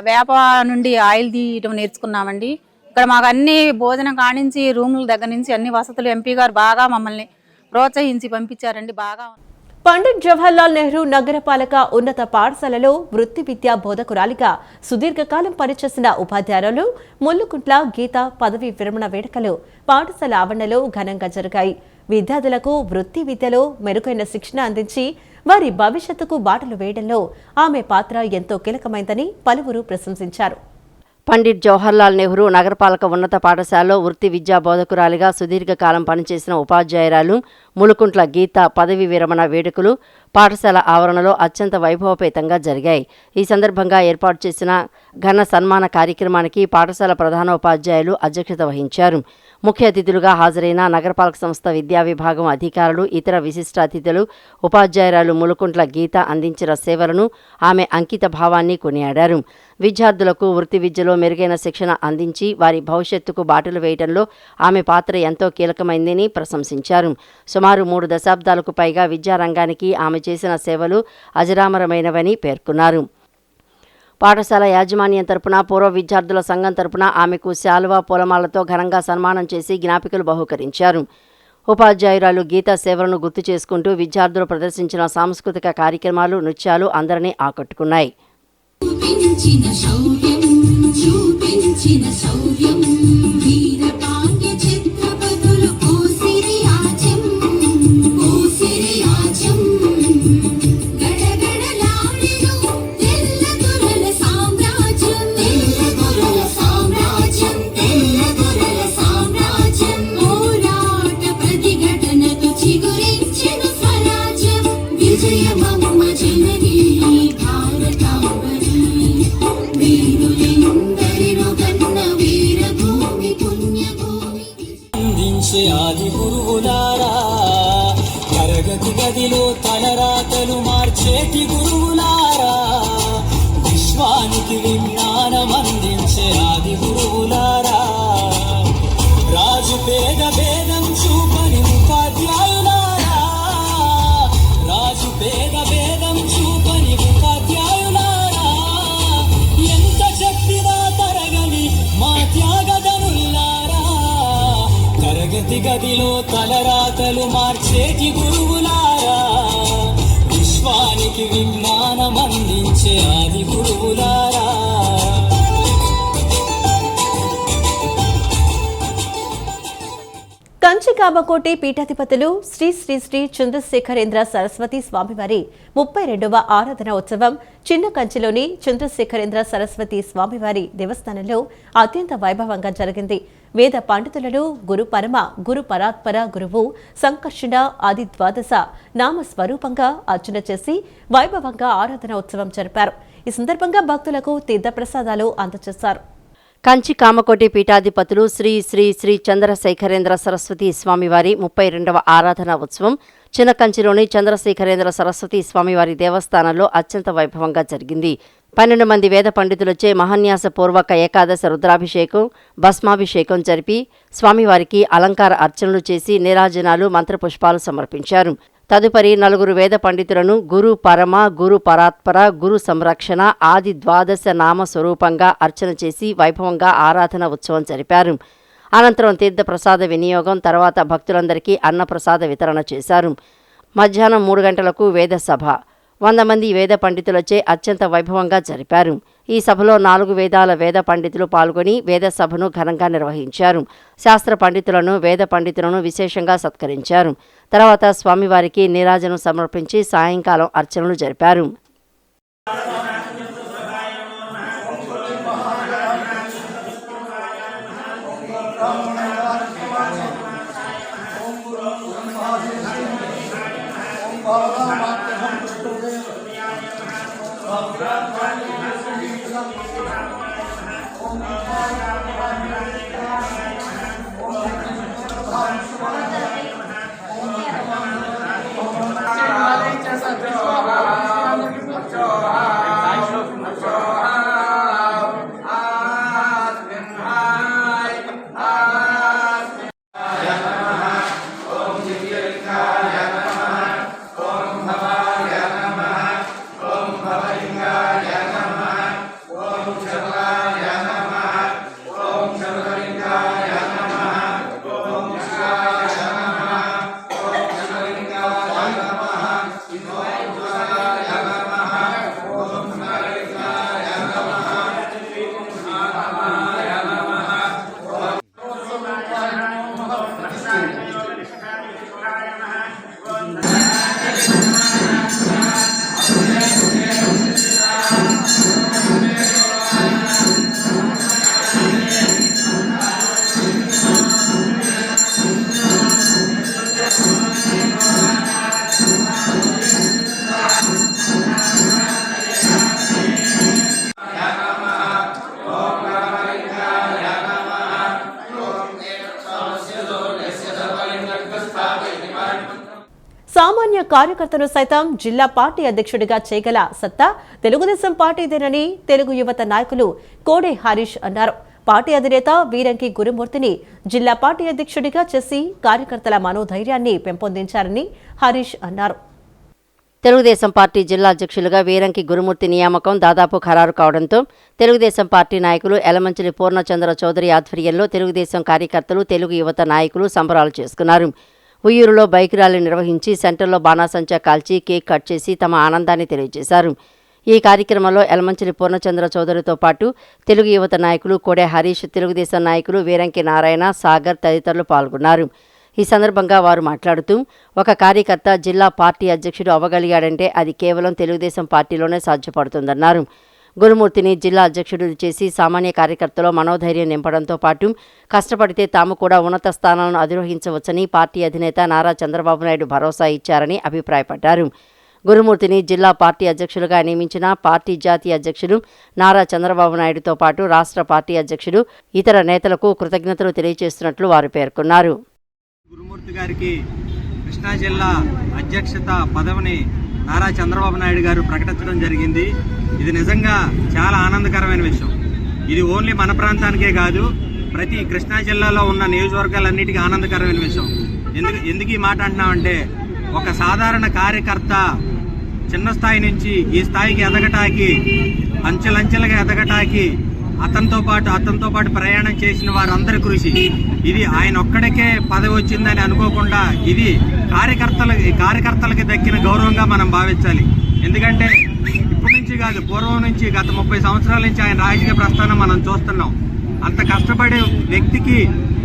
వేప నుండి ఆయిల్ తీయడం నేర్చుకున్నామండి. ఇక్కడ మాకు అన్ని భోజనం కానించి రూముల దగ్గర నుంచి అన్ని వసతులు ఎంపీ గారు బాగా మమ్మల్ని ప్రోత్సహించి పంపించారండి. బాగా పండిట్ జవహర్లాల్ నెహ్రూ నగరపాలక ఉన్నత పాఠశాలలో వృత్తి విద్యా బోధకురాలిగా సుదీర్ఘకాలం పనిచేసిన ఉపాధ్యాయులు ముల్లుకుంట్ల గీత పదవీ విరమణ వేడుకలు పాఠశాల ఆవరణలో ఘనంగా జరిగాయి. విద్యార్థులకు వృత్తి విద్యలో మెరుగైన శిక్షణ అందించి వారి భవిష్యత్తుకు బాటలు వేయడంలో ఆమె పాత్ర ఎంతో కీలకమైందని పలువురు ప్రశంసించారు. పండిట్ జవహర్లాల్ నెహ్రూ నగరపాలక ఉన్నత పాఠశాలలో వృత్తి విద్యా బోధకురాలిగా సుదీర్ఘకాలం పనిచేసిన ఉపాధ్యాయురాలు ములుకుంట్ల గీత పదవి విరమణ వేడుకలు పాఠశాల ఆవరణలో అత్యంత వైభవపేతంగా జరిగాయి. ఈ సందర్భంగా ఏర్పాటు చేసిన ఘన సన్మాన కార్యక్రమానికి పాఠశాల ప్రధానోపాధ్యాయులు అధ్యక్షత వహించారు. ముఖ్య అతిథులుగా హాజరైన నగరపాలక సంస్థ విద్యా విభాగం అధికారులు, ఇతర విశిష్ట అతిథులు ఉపాధ్యాయురాలు ములుకుంట్ల గీత అందించిన సేవలను, ఆమె అంకిత భావాన్ని కొనియాడారు. విద్యార్థులకు వృత్తి విద్యలో మెరుగైన శిక్షణ అందించి వారి భవిష్యత్తుకు బాటలు వేయడంలో ఆమె పాత్ర ఎంతో కీలకమైందని ప్రశంసించారు. సుమారు 3 దశాబ్దాలకు పైగా విద్యారంగానికి ఆమె చేసిన సేవలు అజరామరమైనవని పేర్కొన్నారు. పాఠశాల యాజమాన్యం తరపున, పూర్వ విద్యార్థుల సంఘం తరపున ఆమెకు శాలువా, పూలమాలతో ఘనంగా సన్మానం చేసి జ్ఞాపికలు బహూకరించారు. ఉపాధ్యాయురాలు గీత సేవలను గుర్తు చేసుకుంటూ విద్యార్థులు ప్రదర్శించిన సాంస్కృతిక కార్యక్రమాలు, నృత్యాలు అందరినీ ఆకట్టుకున్నాయి. ఆది గురువులారా, తరగతి గదిలో తలరాతలు మార్చేటి గురువులారా, విశ్వానికి విజ్ఞానం అందించే ఆది గురువులారా, రాజు పేద భేదం చూపని ఉపాధ్యాయులారా, రాజు పేద భేదం చూపని ఉపాధ్యాయులారా, ఎంత చెప్పినా తరగని మా త్యాగదనులారా, తరగతి గదిలో తలరాతలు మార్చేటి గురువులారా, విశ్వానికి విజ్ఞానం అందించే ఆది గురువులారా. కంచికామకోటి పీఠాధిపతులు శ్రీ శ్రీ శ్రీ చంద్రశేఖరేంద్ర సరస్వతి స్వామివారి 32వ ఆరాధన ఉత్సవం చిన్న కంచిలోని చంద్రశేఖరేంద్ర సరస్వతి స్వామివారి దేవస్థానంలో అత్యంత వైభవంగా జరిగింది. వేద పండితులను గురు పరమ, గురు పరాత్పర గురువు సంకర్షణ ఆది ద్వాదశ నామ స్వరూపంగా అర్చన చేసి వైభవంగా ఆరాధన ఉత్సవం జరిపారు. ఈ సందర్భంగా భక్తులకు తీర్థప్రసాదాలు అందజేశారు. కంచి కామకోటి పీఠాధిపతులు శ్రీ శ్రీ శ్రీ చంద్రశేఖరేంద్ర సరస్వతి స్వామివారి 32వ ఆరాధన ఉత్సవం చిన్నకంచిలోని చంద్రశేఖరేంద్ర సరస్వతి స్వామివారి దేవస్థానంలో అత్యంత వైభవంగా జరిగింది. 12 మంది వేద పండితులచే మహాన్యాసపూర్వక ఏకాదశ రుద్రాభిషేకం, భస్మాభిషేకం జరిపి స్వామివారికి అలంకార అర్చనలు చేసి నీరాజనాలు, మంత్రపుష్పాలు సమర్పించారు. తదుపరి 4 వేద పండితులను గురు పరమ, గురు పరాత్పర, గురు సంరక్షణ ఆది ద్వాదశ నామ స్వరూపంగా అర్చన చేసి వైభవంగా ఆరాధన ఉత్సవం జరిపారు. అనంతరం తీర్థప్రసాద వినియోగం, తర్వాత భక్తులందరికీ అన్నప్రసాద వితరణ చేశారు. మధ్యాహ్నం 3 గంటలకు వేద సభ 100 మంది వేద పండితులచే అత్యంత వైభవంగా జరిపారు. ఈ సభలో 4 వేదాల వేద పండితులు పాల్గొని వేద సభను ఘనంగా నిర్వహించారు. శాస్త్ర పండితులను, వేద పండితులను విశేషంగా సత్కరించారు. తర్వాత స్వామివారికి నీరాజనం సమర్పించి సాయంకాలం అర్చనలు జరిపారు. సామాన్య కార్యకర్తను సైతం జిల్లా పార్టీ అధ్యక్షుడిగా చేయగల సత్తా తెలుగుదేశం పార్టీదేనని తెలుగు యువత నాయకులు కోడే హరీష్ అన్నారు. పార్టీ అధినేత వీరంకి గురుమూర్తిని జిల్లా పార్టీ అధ్యక్షుడిగా చేసి కార్యకర్తల మనోధైర్యాన్ని పెంపొందించారని హరీష్ అన్నారు. తెలుగుదేశం పార్టీ జిల్లా అధ్యక్షులుగా వీరంకి గురుమూర్తి నియామకం దాదాపు ఖరారు కావడంతో తెలుగుదేశం పార్టీ నాయకులు ఎలమంచిలి పూర్ణచంద్ర చౌదరి ఆధ్వర్యంలో తెలుగుదేశం కార్యకర్తలు, తెలుగు యువత నాయకులు సంబరాలు చేసుకున్నారు. ఉయ్యూరులో బైక్ ర్యాలీ నిర్వహించి సెంటర్లో బాణాసంచా కాల్చి కేక్ కట్ చేసి తమ ఆనందాన్ని తెలియజేశారు. ఈ కార్యక్రమంలో ఎలమంచిలి పూర్ణచంద్ర చౌదరితో పాటు తెలుగు యువత నాయకులు కోడే హరీష్, తెలుగుదేశం నాయకులు వీరంకి నారాయణ, సాగర్ తదితరులు పాల్గొన్నారు. ఈ సందర్భంగా వారు మాట్లాడుతూ ఒక కార్యకర్త జిల్లా పార్టీ అధ్యక్షుడు అవ్వగలిగాడంటే అది కేవలం తెలుగుదేశం పార్టీలోనే సాధ్యపడుతుందన్నారు. గురుమూర్తిని జిల్లా అధ్యక్షుడు చేసి సామాన్య కార్యకర్తలో మనోధైర్యం నింపడంతో పాటు కష్టపడితే తాము కూడా ఉన్నత స్థానాలను అధిరోహించవచ్చని పార్టీ అధినేత నారా చంద్రబాబు నాయుడు భరోసా ఇచ్చారని అభిప్రాయపడ్డారు. గురుమూర్తిని జిల్లా పార్టీ అధ్యక్షులుగా నియమించిన పార్టీ జాతీయ అధ్యక్షుడు నారా చంద్రబాబు నాయుడుతో పాటు రాష్ట్ర పార్టీ అధ్యక్షుడు, ఇతర నేతలకు కృతజ్ఞతలు తెలియజేస్తున్నట్లు వారు పేర్కొన్నారు. గురుమూర్తి గారికి కృష్ణా జిల్లా అధ్యక్షత పదవిని నారా చంద్రబాబు నాయుడు గారు ప్రకటించడం జరిగింది. ఇది నిజంగా చాలా ఆనందకరమైన విషయం. ఇది ఓన్లీ మన ప్రాంతానికే కాదు, ప్రతి కృష్ణా జిల్లాలో ఉన్న నియోజకవర్గాలన్నిటికీ ఆనందకరమైన విషయం. ఎందుకు ఈ మాట అంటున్నామంటే, ఒక సాధారణ కార్యకర్త చిన్న స్థాయి నుంచి ఈ స్థాయికి ఎదగటానికి, అంచెలంచెలుగా ఎదగటానికి అతనితో పాటు ప్రయాణం చేసిన వారందరి కృషి. ఇది ఆయన ఒక్కడికే పదవి వచ్చిందని అనుకోకుండా ఇది కార్యకర్తలకి దక్కిన గౌరవంగా మనం భావించాలి. ఎందుకంటే ఇప్పటి నుంచి కాదు, పూర్వం నుంచి గత 30 సంవత్సరాల నుంచి ఆయన రాజకీయ ప్రస్థానం మనం చూస్తున్నాం. అంత కష్టపడే వ్యక్తికి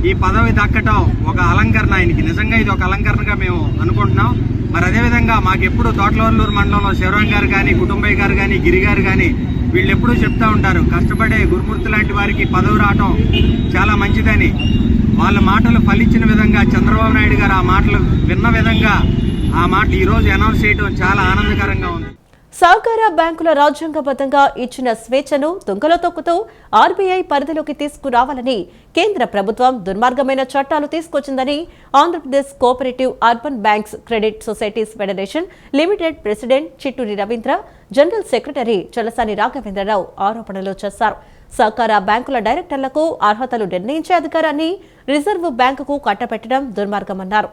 ఈ పదవి దక్కటం ఒక అలంకరణ. ఆయనకి నిజంగా ఇది ఒక అలంకరణగా మేము అనుకుంటున్నాం. మరి అదేవిధంగా మాకు ఎప్పుడు తోటలవల్లూరు మండలంలో శివరాం గారు కానీ, కుటుంబయ్య గారు కానీ, గిరి గారు కానీ వీళ్ళు ఎప్పుడూ చెప్తా ఉంటారు, కష్టపడే గురుమూర్తి లాంటి వారికి పదవి రావటం చాలా మంచిదని. వాళ్ళ మాటలు ఫలించిన విధంగా చంద్రబాబు నాయుడు గారు ఆ మాటలు విన్న విధంగా ఆ మాటలు ఈరోజు అనౌన్స్ చేయడం చాలా ఆనందకరంగా ఉంది. సహకార బ్యాంకుల రాజ్యాంగబద్ధంగా ఇచ్చిన స్వేచ్ఛను తుంగలో తొక్కుతూ ఆర్బీఐ పరిధిలోకి తీసుకురావాలని కేంద్ర ప్రభుత్వం దుర్మార్గమైన చట్టాలు తీసుకొచ్చిందని Andhra Pradesh cooperative urban banks credit societies federation limited president Chitturi Ravindra, general secretary Chalasani Raghavendra Rao ఆరోపణలు చేశారు. సహకార బ్యాంకుల డైరెక్టర్లకు అర్హతలు నిర్ణయించే అధికారాన్ని రిజర్వ్ బ్యాంకుకు కట్టబెట్టడం దుర్మార్గమన్నారు.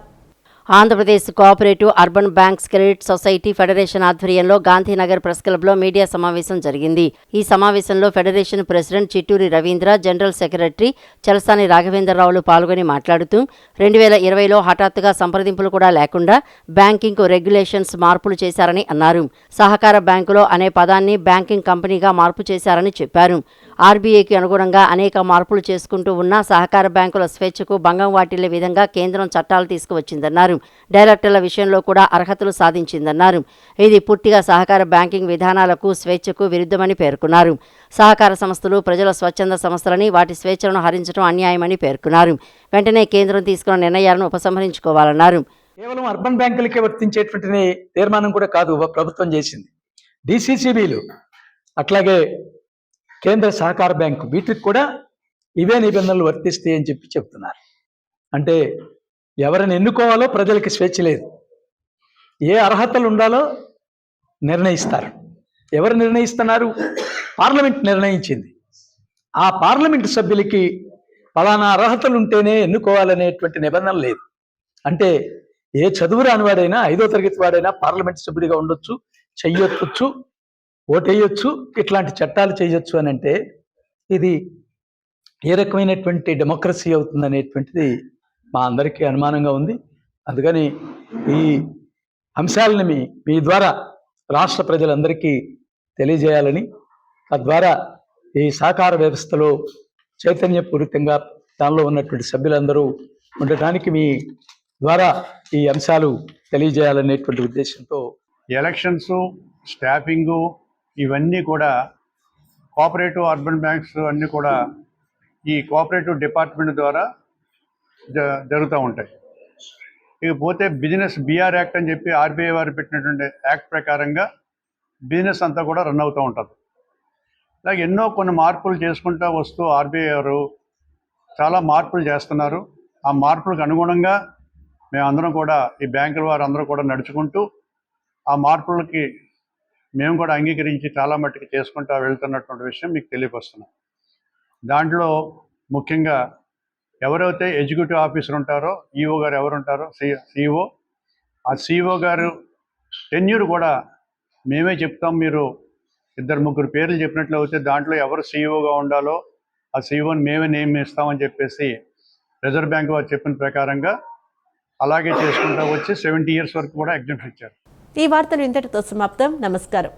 Andhra Pradesh cooperative urban banks credit society federation ఆధ్వర్యంలో గాంధీనగర్ ప్రెస్ క్లబ్లో మీడియా సమావేశం జరిగింది. ఈ సమావేశంలో federation president Chitturi Ravindra, general secretary Chalasani రాఘవేంద్రరావులు పాల్గొని మాట్లాడుతూ 2020లో హఠాత్తుగా సంప్రదింపులు కూడా లేకుండా బ్యాంకింగ్ రెగ్యులేషన్స్ మార్పులు చేశారని అన్నారు. సహకార బ్యాంకులో అనే పదాన్ని బ్యాంకింగ్ కంపెనీగా మార్పు చేశారని చెప్పారు. ఆర్బీఐకి అనుగుణంగా అనేక మార్పులు చేసుకుంటూ ఉన్న సహకార బ్యాంకుల స్వేచ్ఛకు భంగం వాటిల్లే విధంగా కేంద్రం చట్టాలు తీసుకువచ్చిందన్నారు. డైరెక్టర్ల విషయంలో కూడా అర్హతలు సాధించిందన్నారు. ఇది పూర్తిగా సహకార బ్యాంకింగ్ విధానాలకు, స్వేచ్ఛకు విరుద్ధమని పేర్కొన్నారు. సహకార సంస్థలు ప్రజల స్వచ్ఛంద సంస్థలని, వాటి స్వేచ్ఛలను హరించడం అన్యాయమని పేర్కొన్నారు. వెంటనే కేంద్రం తీసుకున్న నిర్ణయాలను ఉపసంహరించుకోవాలన్నారు. కేవలం అర్బన్ బ్యాంకులకే వర్తించేటువంటి తీర్మానం కూడా కాదు ప్రభుత్వం చేసింది. డిసిసిబిలు అట్లాగే కేంద్ర సహకార బ్యాంకు వీటికి కూడా ఇవే నిబంధనలు వర్తిస్తాయి అని చెప్తున్నారు. అంటే ఎవరిని ఎన్నుకోవాలో ప్రజలకి స్వేచ్ఛ లేదు. ఏ అర్హతలు ఉండాలో నిర్ణయిస్తారు. ఎవరు నిర్ణయిస్తున్నారు? పార్లమెంట్ నిర్ణయించింది. ఆ పార్లమెంటు సభ్యులకి ఫలానా అర్హతలు ఉంటేనే ఎన్నుకోవాలనేటువంటి నిబంధన లేదు. అంటే ఏ చదువు రానివాడైనా, 5వ తరగతి వాడైనా పార్లమెంట్ సభ్యుడిగా ఉండొచ్చు, చెయ్యొచ్చు, ఓటేయొచ్చు, ఇట్లాంటి చట్టాలు చేయొచ్చు అని అంటే ఇది ఏ రకమైనటువంటి డెమోక్రసీ అవుతుందనేటువంటిది మా అందరికీ అనుమానంగా ఉంది. అందుకని ఈ అంశాలని మీ ద్వారా రాష్ట్ర ప్రజలందరికీ తెలియజేయాలని, తద్వారా ఈ సహకార వ్యవస్థలో చైతన్యపూరితంగా దానిలో ఉన్నటువంటి సభ్యులందరూ ఉండటానికి మీ ద్వారా ఈ అంశాలు తెలియజేయాలనేటువంటి ఉద్దేశంతో ఎలక్షన్స్, స్టాఫింగు ఇవన్నీ కూడా కోఆపరేటివ్ అర్బన్ బ్యాంక్స్ అన్నీ కూడా ఈ కోఆపరేటివ్ డిపార్ట్మెంట్ ద్వారా జరుగుతూ ఉంటాయి. ఇకపోతే బిజినెస్ బిఆర్ యాక్ట్ అని చెప్పి ఆర్బీఐ వారు పెట్టినటువంటి యాక్ట్ ప్రకారంగా బిజినెస్ అంతా కూడా రన్ అవుతూ ఉంటుంది. అలాగే ఎన్నో కొన్ని మార్పులు చేసుకుంటూ వస్తూ ఆర్బీఐ వారు చాలా మార్పులు చేస్తున్నారు. ఆ మార్పులకు అనుగుణంగా మేమందరం కూడా ఈ బ్యాంకుల వారు అందరూ కూడా నడుచుకుంటూ ఆ మార్పులకి మేము కూడా అంగీకరించి చాలా మట్టుకు చేసుకుంటూ వెళ్తున్నటువంటి విషయం మీకు తెలియపరుస్తున్నాం. దాంట్లో ముఖ్యంగా ఎవరైతే ఎగ్జిక్యూటివ్ ఆఫీసర్ ఉంటారో, ఈఓ గారు ఎవరు ఉంటారో, సిఇఓ, ఆ సిఇఓ గారు టెన్యూర్ కూడా మేమే చెప్తాం. మీరు 2-3 పేర్లు చెప్పినట్లు అయితే దాంట్లో ఎవరు సిఇఓగా ఉండాలో ఆ సిఇఓని మేమే నియమిస్తామని చెప్పేసి రిజర్వ్ బ్యాంక్ వారు చెప్పిన ప్రకారంగా అలాగే చేసుకుంటూ వచ్చి 70 years వరకు కూడా ఎగ్జామ్షన్ ఇచ్చారు. ఈ వార్తలు ఇంతటితో సమాప్తం. నమస్కారం.